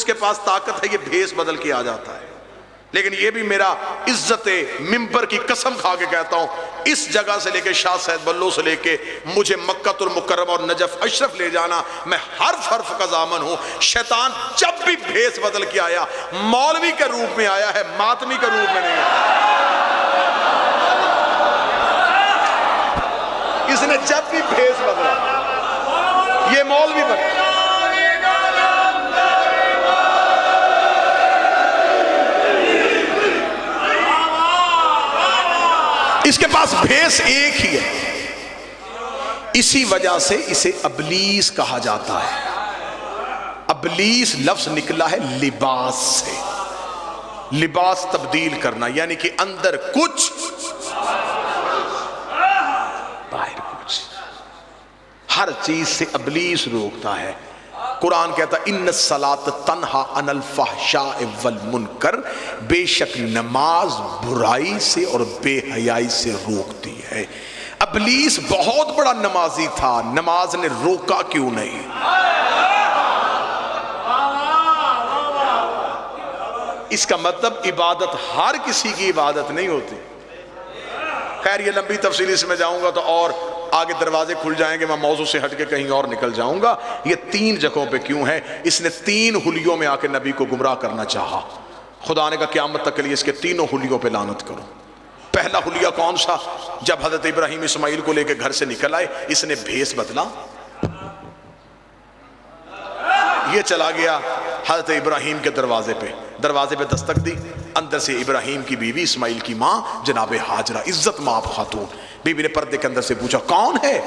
اس کے پاس طاقت ہے یہ بھیس بدل کے آ جاتا ہے، لیکن یہ بھی میرا عزت منبر کی قسم کھا کے کہتا ہوں، اس جگہ سے لے کے شاہ سید بلو سے لے کے مجھے مکہ المکرمہ اور نجف اشرف لے جانا، میں حرف حرف کا ضامن ہوں۔ شیطان جب بھی بھیس بدل کے آیا، مولوی کے روپ میں آیا ہے، ماتمی کے روپ میں نہیں آیا۔ اس نے جب بھی بھیس بدلا، یہ مولوی بنا۔ اس کے پاس بھیس ایک ہی ہے، اسی وجہ سے اسے ابلیس کہا جاتا ہے۔ ابلیس لفظ نکلا ہے لباس سے، لباس تبدیل کرنا، یعنی کہ اندر کچھ باہر کچھ، ہر چیز سے ابلیس روکتا ہے۔ قرآن کہتا ہے ان الصلاۃ تنہا عن الفحشاء والمنکر، بے شک نماز برائی سے اور بے حیائی سے روکتی ہے۔ ابلیس بہت بڑا نمازی تھا، نماز نے روکا کیوں نہیں؟ اس کا مطلب عبادت ہر کسی کی عبادت نہیں ہوتی۔ خیر یہ لمبی تفصیل اس میں جاؤں گا تو اور آگے دروازے کھل جائیں گے، میں موضوع سے ہٹ کے کہیں اور نکل جاؤں گا۔ یہ تین جگہوں پہ کیوں ہے؟ اس نے تین حلیوں میں آ کے نبی کو گمراہ کرنا چاہا۔ خدا نے کہا قیامت تک کے لیے اس کے تینوں حلیوں پہ لعنت کرو۔ پہلا حلیہ کون سا؟ جب حضرت ابراہیم اسماعیل کو لے کے گھر سے نکل آئے، اس نے بھیس بدلا، یہ چلا گیا حضرت ابراہیم کے دروازے پہ دستک دی، اندر سے ابراہیم کی بیوی اسماعیل کی ماں جناب ہاجرہ، عزت مآب خاتون، بیوی نے پردے کے اندر سے پوچھا کون ہے؟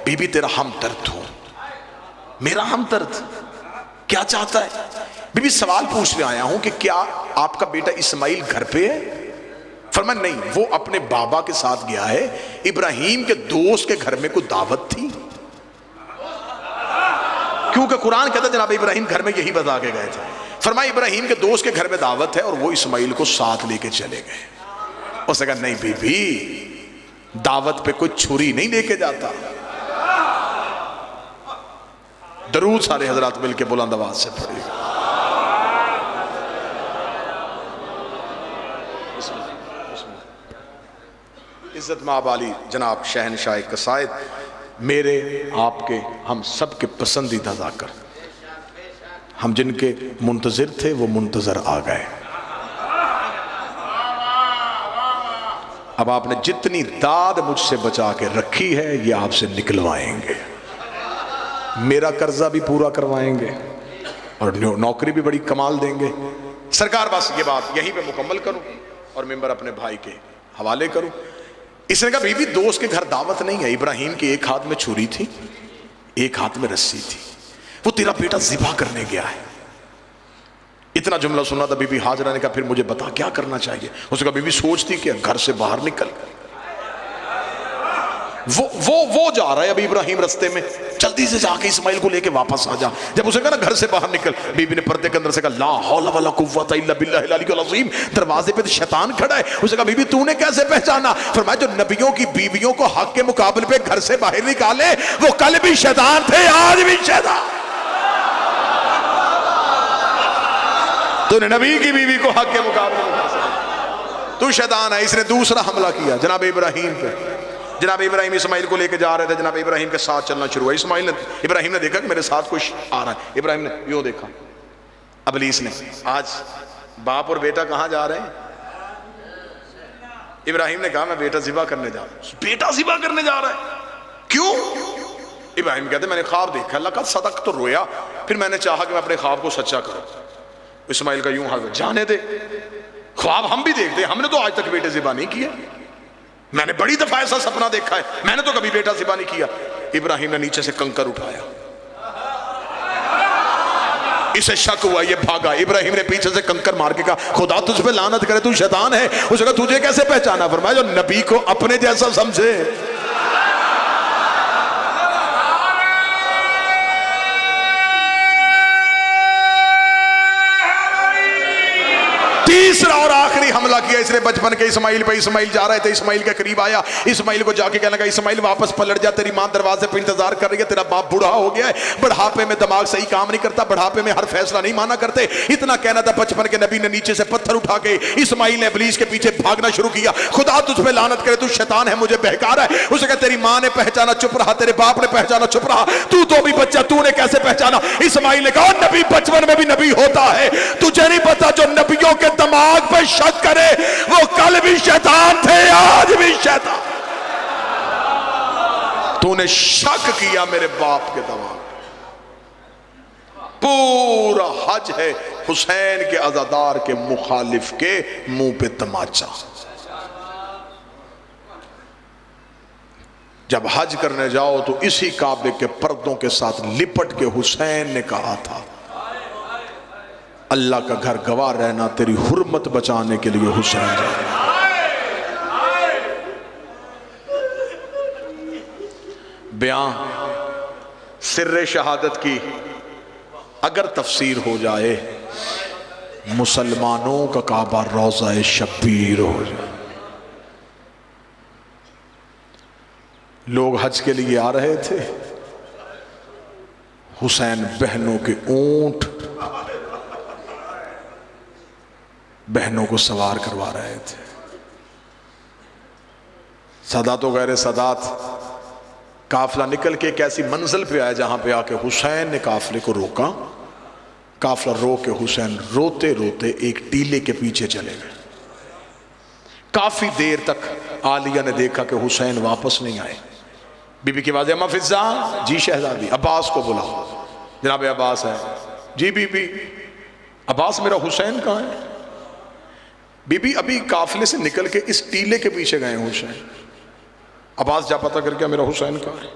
بیوی تیرا ہمدرد ہوں۔ میرا ہمدرد؟ کیا چاہتا ہے؟ بیوی سوال پوچھنے آیا ہوں کہ کیا آپ کا بیٹا اسماعیل گھر پہ ہے؟ فرمایا نہیں، وہ اپنے بابا کے ساتھ گیا ہے، ابراہیم کے دوست کے گھر میں کوئی دعوت تھی، کیونکہ قرآن کہتا ہے جناب ابراہیم گھر میں یہی بتا کے گئے تھے۔ فرمایا ابراہیم کے دوست کے گھر میں دعوت ہے اور وہ اسماعیل کو ساتھ لے کے چلے گئے۔ اس نے کہا نہیں بی بی، دعوت پہ کوئی چھری نہیں لے کے جاتا۔ درود سارے حضرات مل کے بلند آواز سے پڑھیے گا۔ عزت مآب علی جناب شہنشاہ قصائد، میرے آپ کے ہم سب کے پسندیدہ ذاکر، ہم جن کے منتظر تھے وہ منتظر آ گئے۔ اب آپ نے جتنی داد مجھ سے بچا کے رکھی ہے یہ آپ سے نکلوائیں گے، میرا قرضہ بھی پورا کروائیں گے اور نوکری بھی بڑی کمال دیں گے۔ سرکار بس یہ بات یہیں پہ مکمل کروں اور ممبر اپنے بھائی کے حوالے کروں۔ اس نے کہا بی بی دوست کے گھر دعوت نہیں ہے، ابراہیم کے ایک ہاتھ میں چھری تھی، ایک ہاتھ میں رسی تھی، وہ تیرا بیٹا ذبح کرنے گیا ہے۔ اتنا جملہ سنا تھا، بی بی ہاجرہ نے کہا پھر مجھے بتا کیا کرنا چاہیے؟ اس نے کہا بی بی سوچتی کہ گھر سے باہر نکل، وہ جا رہا ہے ابھی ابراہیم رستے میں، جلدی سے جا کے اسماعیل کو لے کے واپس آ جا۔ جب اسے کہا نا گھر سے باہر نکل، بی بی نے پردے کے اندر سے کہا لا حول ولا قوت الا باللہ العلی العظیم، دروازے پہ شیطان کھڑا ہے۔ اسے کہا بی بی تو نے کیسے پہچانا؟ فرمایا جو نبیوں کی بیویوں کو حق کے مقابلے پہ گھر سے باہر نکالے وہ کل بھی شیطان تھے، آج بھی شیطان۔ تو نے نبی کی بیوی کو حق کے مقابلے میں تو شیطان ہے۔ اس نے دوسرا حملہ کیا جناب ابراہیم پہ۔ جناب ابراہیم اسماعیل کو لے کے جا رہے تھے، جناب ابراہیم کے ساتھ چلنا شروع ہوا۔ ابراہیم نے دیکھا کہ میرے ساتھ کوئی آ رہا ہے، ابراہیم نے یوں دیکھا، ابلیس نے آج باپ اور بیٹا کہاں جا رہے ہیں؟ ابراہیم نے کہا میں بیٹا ذبح کرنے جا رہا ہوں۔ بیٹا ذبح کرنے جا رہا ہے؟ کیوں؟ ابراہیم کہتے میں نے خواب دیکھا، اللہ کا صدق تو رویا، پھر میں نے چاہا کہ میں اپنے خواب کو سچا کروں۔ اسماعیل کا یوں حال، جانے دے، خواب ہم بھی دیکھتے ہیں، ہم نے تو آج تک بیٹے ذبح نہیں کیا، میں نے بڑی دفعہ ایسا سپنا دیکھا ہے، میں نے تو کبھی بیٹا ذبح نہیں کیا۔ ابراہیم نے نیچے سے کنکر اٹھایا، اسے شک ہوا، یہ بھاگا۔ ابراہیم نے پیچھے سے کنکر مار کے کہا خدا تجھ پہ لعنت کرے، تو شیطان ہے۔ اس نے کہا تجھے کیسے پہچانا؟ فرمایا جو نبی کو اپنے جیسا سمجھے۔ تیسرا اور آخری حملہ حملہ کیا اس نے بچپن کے اسماعیل پہ. اسماعیل جا رہے تھے, اسماعیل کے قریب آیا, اسماعیل کو جا کے کہنے لگا اسماعیل واپس پلٹ جا, تیری ماں دروازے پہ انتظار کر رہی ہے, تیرا باپ بوڑھا ہو گیا ہے, بڑھاپے میں دماغ صحیح کام نہیں کرتا, بڑھاپے میں ہر فیصلہ نہیں مانا کرتے. اتنا کہنا تھا, بچپن کے نبی نے نیچے سے پتھر اٹھا کے اسماعیل نے ابلیس کے پیچھے بھاگنا شروع کیا. خدا تجھ پہ لعنت کرے, تو شیطان ہے, مجھے بہکا رہا ہے. اسے کہا تیری ماں نے پہچانا چپ رہا, تیرے باپ نے پہچانا چپ رہا, تو بھی بچہ, تو نے کیسے پہچانا؟ اسماعیل نے کہا نبی بچپن میں بھی نبی ہوتا ہے, تجھے نہیں پتا جو نبیوں کے دماغ پہ شک کرے وہ کل بھی شیطان تھے, آج بھی شیطان. تو نے شک کیا میرے باپ کے دماغ. پورا حج ہے حسین کے عزادار کے مخالف کے منہ پہ تماچا. جب حج کرنے جاؤ تو اسی کعبے کے پردوں کے ساتھ لپٹ کے حسین نے کہا تھا اللہ کا گھر گواہ رہنا, تیری حرمت بچانے کے لیے حسین جانا. بیان سر شہادت کی اگر تفسیر ہو جائے, مسلمانوں کا کعبہ روضہ شبیر ہو جائے. لوگ حج کے لیے آ رہے تھے, حسین بہنوں کے اونٹ بہنوں کو سوار کروا رہے تھے. سادات و غیر سادات قافلہ نکل کے ایک ایسی منزل پہ آیا جہاں پہ آ کے حسین نے قافلے کو روکا. قافلہ رو کے حسین روتے روتے ایک ٹیلے کے پیچھے چلے گئے. کافی دیر تک عالیہ نے دیکھا کہ حسین واپس نہیں آئے. بی بی کی آواز ہے, اما فضا, جی شہزادی. عباس کو بلاؤ. جناب عباس ہے, جی بی بی. عباس میرا حسین کہاں ہے؟ بی بی ابھی قافلے سے نکل کے اس ٹیلے کے پیچھے گئے ہیں حسین. عباس جا پتا کر کے میرا حسین کہاں ہے؟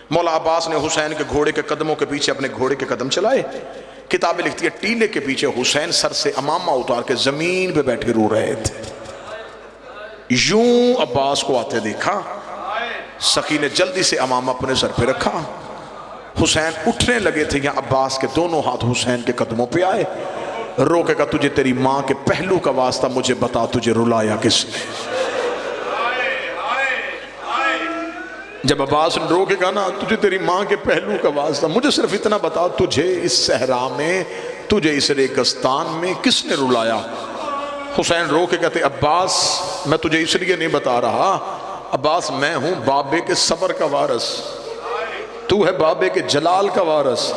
مولا عباس نے حسین کے گھوڑے کے قدموں کے پیچھے اپنے گھوڑے کے قدم چلائے. کتابیں لکھتی ہے ٹیلے کے پیچھے حسین سر سے امامہ اتار کے زمین پہ بیٹھے رو رہے تھے. یوں عباس کو آتے دیکھا, سخی نے جلدی سے امامہ اپنے سر پہ رکھا. حسین اٹھنے لگے تھے, یہاں عباس کے دونوں ہاتھ حسین کے قدموں پہ آئے. روکے گا تجھے تیری ماں کے پہلو کا واسطہ, مجھے بتا تجھے رلایا کس نے؟ جب عباس نے روکے گا نا, تجھے تیری ماں کے پہلو کا واسطہ, مجھے صرف اتنا بتا تجھے اس صحرا میں, تجھے اس ریگستان میں کس نے رلایا؟ حسین رو کے کہتے عباس میں تجھے اس لیے نہیں بتا رہا, عباس میں ہوں بابے کے صبر کا وارث, تو ہے بابے کے جلال کا وارث.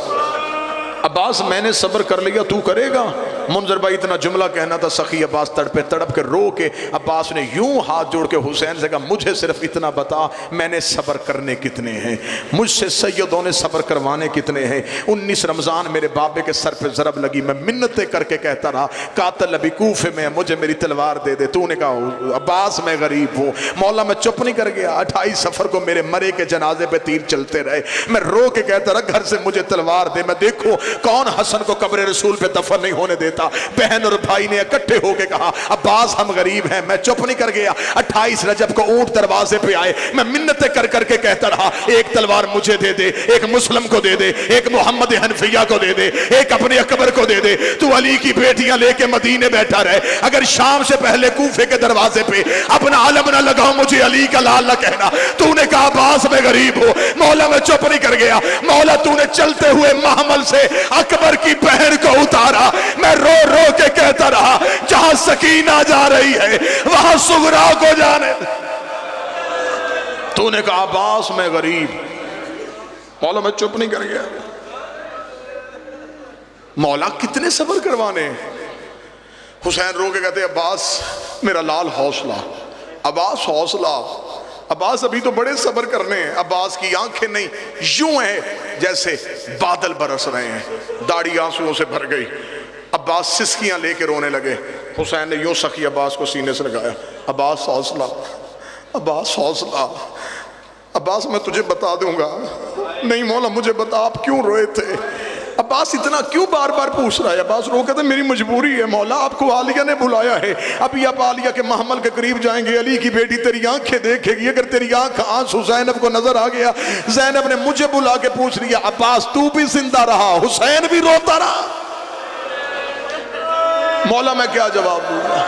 عباس میں نے صبر کر لیا, تو کرے گا؟ منظر بھائی اتنا جملہ کہنا تھا. سخی عباس تڑپے تڑپ کے رو کے عباس نے یوں ہاتھ جوڑ کے حسین سے کہا مجھے صرف اتنا بتا, میں نے صبر کرنے کتنے ہیں, مجھ سے سیدوں نے صبر کروانے کتنے ہیں. 19 رمضان میرے بابے کے سر پہ ضرب لگی, میں منتیں کر کے کہتا رہا قاتل ابھی کوفے میں, مجھے میری تلوار دے دے. تو نے کہا عباس میں غریب ہوں. مولا میں چپ نہیں کر گیا, 28 سفر کو میرے مرے کے جنازے پہ تیر چلتے رہے, میں رو کے کہتا رہا گھر سے مجھے تلوار دے. میں دیکھو کون حسن کو قبر رسول پہ دفن نہیں ہونے دیتا. بہن اور بھائی نے اکٹھے ہو کے کہا عباس ہم غریب ہیں. میں چپ نہیں کر گیا. 28 رجب کو اونٹ دروازے پہ آئے, میں منتیں کر کر کے کہتا رہا ایک تلوار مجھے دے دے, ایک مسلم کو دے دے, ایک محمد حنفیہ کو دے دے, ایک اپنے اکبر کو دے دے. تو علی کی بیٹیاں لے کے مدینے بیٹھا رہے, اگر شام سے پہلے کوفے کے دروازے پہ اپنا علم نہ لگاؤ مجھے علی کا لال نہ کہنا. تو نے کہا عباس میں غریب ہو. مولا میں چپ نہیں کر گیا. مولا تو نے چلتے ہوئے محمل سے اکبر کی بہن کو اتارا. میں رو رو کے کہتا رہا جہاں سکینہ جا رہی ہے وہاں صغرا کو جانے. تو نے کہا عباس میں غریب. مولا میں چپ نہیں کر گیا. مولا کتنے صبر کروانے. حسین رو کے کہتے عباس میرا لال حوصلہ, عباس حوصلہ. عباس ابھی تو بڑے صبر کرنے ہیں. عباس کی آنکھیں نہیں یوں ہیں جیسے بادل برس رہے ہیں, داڑھی آنسوؤں سے بھر گئی. عباس سسکیاں لے کے رونے لگے. حسین نے یوں سخی عباس کو سینے سے لگایا, عباس حوصلہ, عباس حوصلہ. عباس میں تجھے بتا دوں گا. نہیں مولا مجھے بتا آپ کیوں روئے تھے. عباس اتنا کیوں بار بار پوچھ رہا ہے. عباس رو کہتے میری مجبوری ہے مولا, آپ کو عالیہ نے بلایا ہے. ابھی آپ عالیہ کے محمل کے قریب جائیں گے, علی کی بیٹی تیری آنکھیں دیکھے گی. اگر تیری آنکھ آنسو زینب کو نظر آ گیا, زینب نے مجھے بلا کے پوچھ لیا عباس تو بھی زندہ رہا, حسین بھی روتا رہا. مولا میں کیا جواب دوں گا.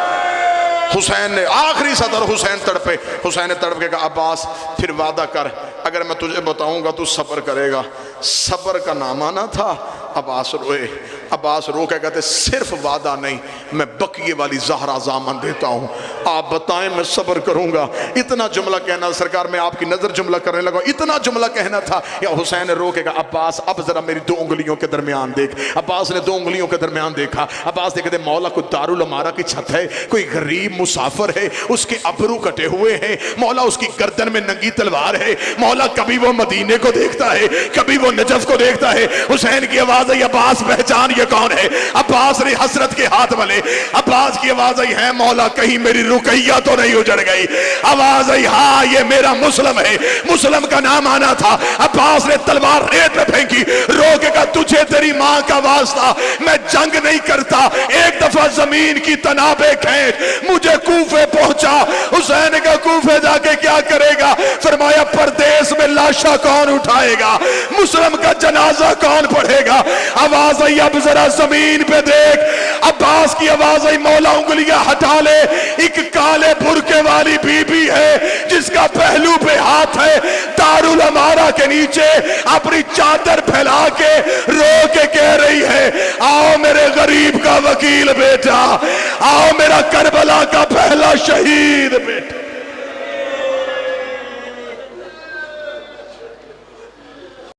حسین نے آخری صدر حسین تڑپے، حسین نے تڑپ کے کہا عباس پھر وعدہ کر، اگر میں تجھے بتاؤں گا تو صبر کرے گا۔ صبر کا نام آنا تھا۔ عباس روئے، عباس رو کے کہتے صرف وعدہ نہیں، میں بقیے والی زہرا زامن دیتا ہوں، آپ بتائیں میں صبر کروں گا۔ اتنا جملہ کہنا، سرکار میں آپ کی نظر جملہ کرنے لگا، اتنا جملہ کہنا تھا۔ یا حسین نے رو کے کہا عباس اب ذرا میری دو انگلیوں کے درمیان دیکھ۔ عباس نے دو انگلیوں کے درمیان دیکھا۔ عباس نے کہتے مولا کوئی دارالعمارہ کی چھت ہے، کوئی غریب مسافر ہے، اس کے ابرو کٹے ہوئے ہیں، مولا اس کی گردن میں ننگی تلوار ہے، مولا کبھی وہ مدینے کو دیکھتا ہے، کبھی وہ نجف کو دیکھتا ہے۔ حسین کی آواز آئی عباس پہچان یہ کون ہے؟ عباس نے حسرت کے ہاتھ ملے، عباس کی آواز آئی ہے مولا کہیں میری رقیہ تو نہیں اجڑ گئی؟ آواز آئی ہاں یہ میرا مسلم ہے، مسلم کا نام آنا تھا۔ عباس نے تلوار ریت پہ پھینکی، رو کے کہا تجھے تیری ماں کا واسطہ میں جنگ نہیں کرتا، ایک دفعہ زمین کی تنابیں کھینچ مجھے کوفے پہنچا۔ حسین نے کہا کوفے جا کے کیا کرے گا؟ فرمایا پردیس میں لاشا کون اٹھائے گا، مسلم کا جنازہ کون پڑھے گا؟ آواز آئی اب ذرا زمین پہ دیکھ۔ عباس کی آواز آئی مولا انگلیاں ہٹا لے، ایک کالے برقے والی بی بی ہے جس کا پہلو پہ ہاتھ ہے، دارالعمارہ کے نیچے اپنی چادر پھیلا کے رو کے کہہ رہی ہے آؤ میرے غریب کا وکیل بیٹا، آؤ میرا کربلا کا پہلا شہید بیٹا۔